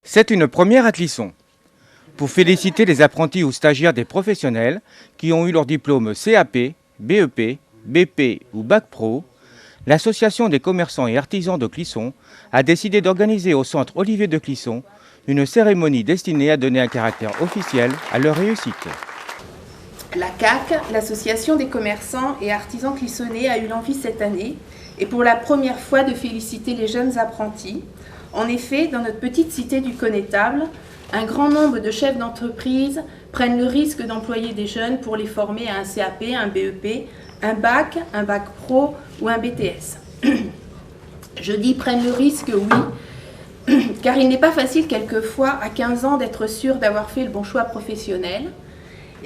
C'est une première à Clisson. Pour féliciter les apprentis ou stagiaires des professionnels qui ont eu leur diplôme CAP, BEP, BP ou Bac Pro, l'Association des commerçants et artisans de Clisson a décidé d'organiser au centre Olivier de Clisson une cérémonie destinée à donner un caractère officiel à leur réussite. La CAC, l'Association des commerçants et artisans clissonnais, a eu l'envie cette année, et pour la première fois, de féliciter les jeunes apprentis. En effet, dans notre petite cité du Connétable, un grand nombre de chefs d'entreprise prennent le risque d'employer des jeunes pour les former à un CAP, un BEP, un Bac Pro ou un BTS. Je dis prennent le risque, oui, car il n'est pas facile quelquefois à 15 ans d'être sûr d'avoir fait le bon choix professionnel.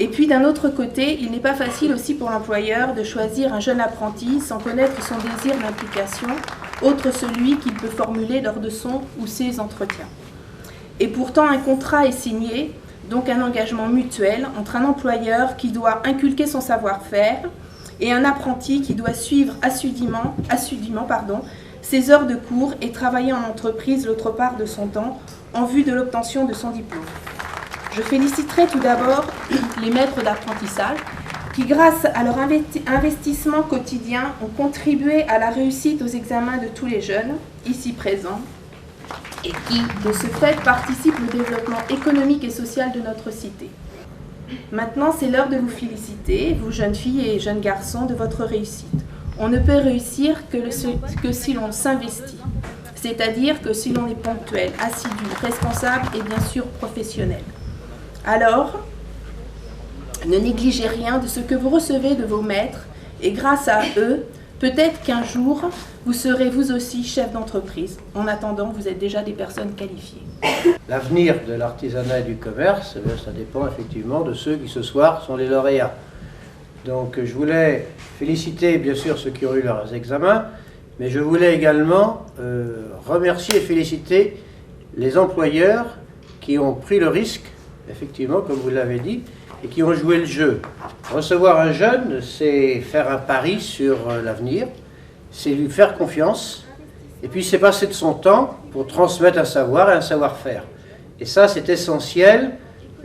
Et puis d'un autre côté, il n'est pas facile aussi pour l'employeur de choisir un jeune apprenti sans connaître son désir d'implication, autre celui qu'il peut formuler lors de son ou ses entretiens. Et pourtant, un contrat est signé, donc un engagement mutuel entre un employeur qui doit inculquer son savoir-faire et un apprenti qui doit suivre assidûment ses heures de cours et travailler en entreprise l'autre part de son temps en vue de l'obtention de son diplôme. Je féliciterai tout d'abord les maîtres d'apprentissage qui, grâce à leur investissement quotidien, ont contribué à la réussite aux examens de tous les jeunes ici présents et qui, de ce fait, participent au développement économique et social de notre cité. Maintenant, c'est l'heure de vous féliciter, vous jeunes filles et jeunes garçons, de votre réussite. On ne peut réussir que si l'on s'investit, c'est-à-dire que si l'on est ponctuel, assidu, responsable et bien sûr professionnel. Alors, ne négligez rien de ce que vous recevez de vos maîtres et grâce à eux, peut-être qu'un jour, vous serez vous aussi chef d'entreprise. En attendant, vous êtes déjà des personnes qualifiées. L'avenir de l'artisanat et du commerce, ça dépend effectivement de ceux qui ce soir sont les lauréats. Donc je voulais féliciter bien sûr ceux qui ont eu leurs examens, mais je voulais également remercier et féliciter les employeurs qui ont pris le risque, effectivement, comme vous l'avez dit, et qui ont joué le jeu. Recevoir un jeune, c'est faire un pari sur l'avenir, c'est lui faire confiance, et puis c'est passer de son temps pour transmettre un savoir et un savoir-faire. Et ça, c'est essentiel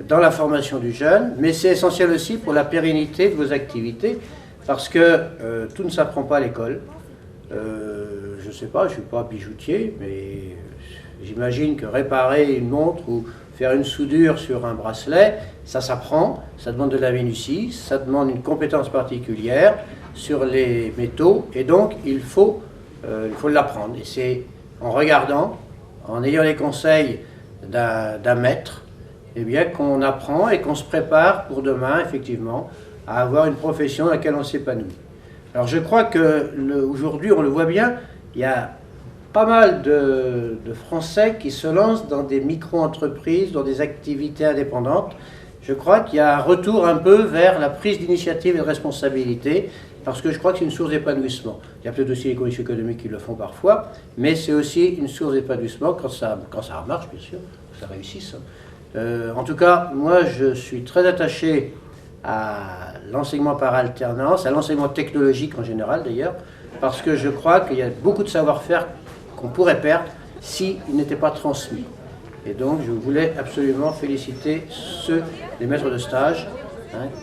dans la formation du jeune, mais c'est essentiel aussi pour la pérennité de vos activités, parce que tout ne s'apprend pas à l'école. Je ne sais pas, je ne suis pas bijoutier, mais j'imagine que réparer une montre ou faire une soudure sur un bracelet, ça s'apprend, ça demande de la minutie, ça demande une compétence particulière sur les métaux, et donc il faut l'apprendre. Et c'est en regardant, en ayant les conseils d'un maître, eh bien qu'on apprend et qu'on se prépare pour demain, effectivement, à avoir une profession dans laquelle on s'épanouit. Alors je crois qu'aujourd'hui, on le voit bien, il y a pas mal de Français qui se lancent dans des micro-entreprises, dans des activités indépendantes. Je crois qu'il y a un retour un peu vers la prise d'initiative et de responsabilité, parce que je crois que c'est une source d'épanouissement. Il y a peut-être aussi les conditions économiques qui le font parfois, mais c'est aussi une source d'épanouissement quand ça marche, bien sûr, que ça réussisse. En tout cas, moi, je suis très attaché à l'enseignement par alternance, à l'enseignement technologique en général d'ailleurs, parce que je crois qu'il y a beaucoup de savoir-faire qu'on pourrait perdre s'il n'était pas transmis. Et donc, je voulais absolument féliciter les maîtres de stage,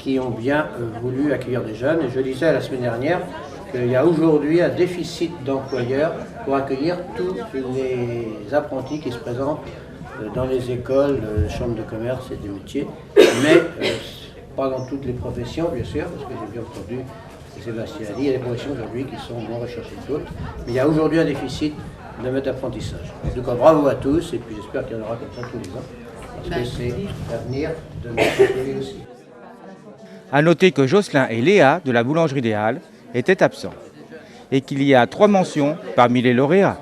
qui ont bien voulu accueillir des jeunes. Et je disais la semaine dernière qu'il y a aujourd'hui un déficit d'employeurs pour accueillir tous les apprentis qui se présentent dans les écoles, les chambres de commerce et des métiers, mais pas dans toutes les professions, bien sûr, parce que j'ai bien entendu Sébastien a dit, il y a des professions aujourd'hui qui sont moins recherchées que d'autres, mais il y a aujourd'hui un déficit de maîtres d'apprentissage. En tout cas, bravo à tous, et puis j'espère qu'il y en aura comme ça tous les ans, parce que c'est l'avenir de notre pays aussi. A noter que Jocelyn et Léa de la boulangerie des Halles étaient absents et qu'il y a 3 mentions parmi les lauréats.